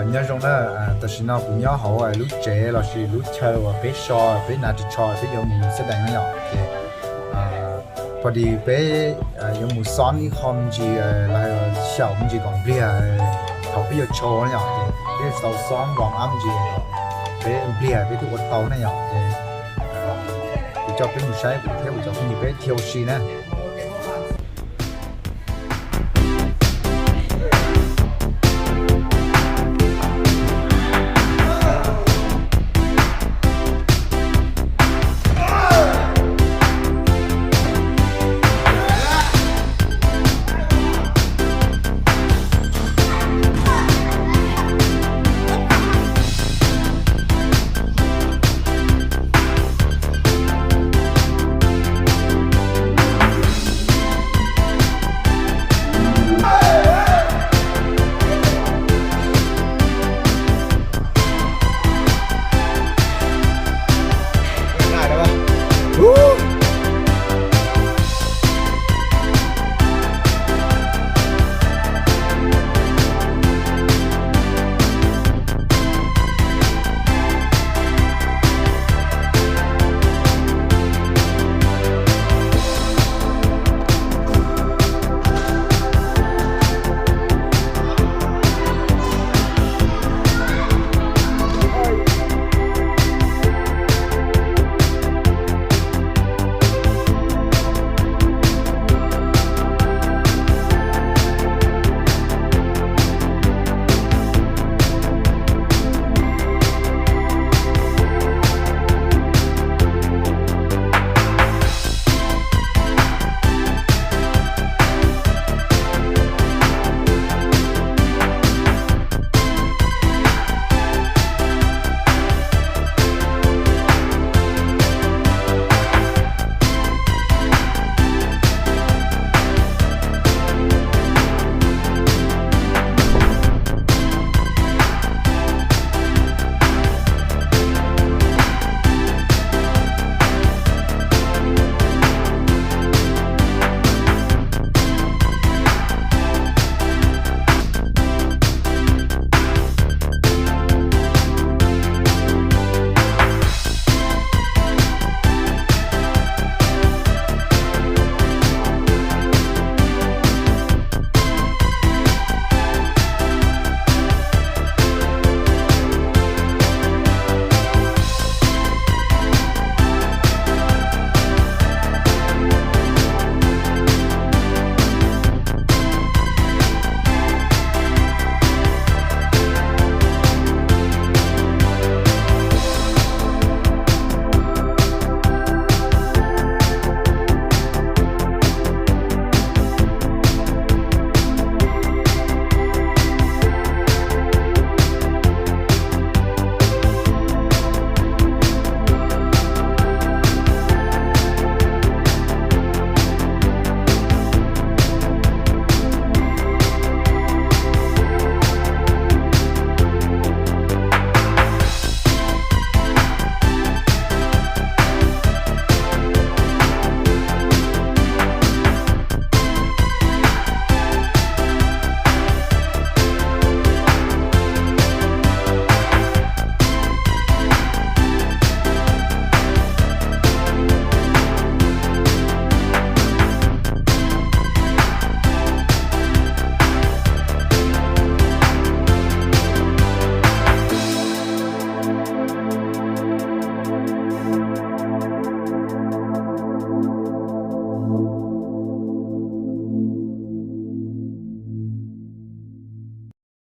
nhớ trong đó ta xin nó cũng nhớ hậu lúc trẻ là chỉ lúc chơi và bé so bé nào thì cho bé giờ mình sẽ đánh nó nhỏพอดีเป้ยังหมูซ้อนนี่คอมจีแล้วเช่ามันจีก่อนเปลี่ยเขาไปยโชว์เนี่ยเป้เสาซ้อนวางอ้ำจีเป้เปลี่ยเป้ถูกเตาเนี่ยกูจะเป็นผู้ใช้กูเที่ยวกูจะเป็นเป้เที่ยวชีนะ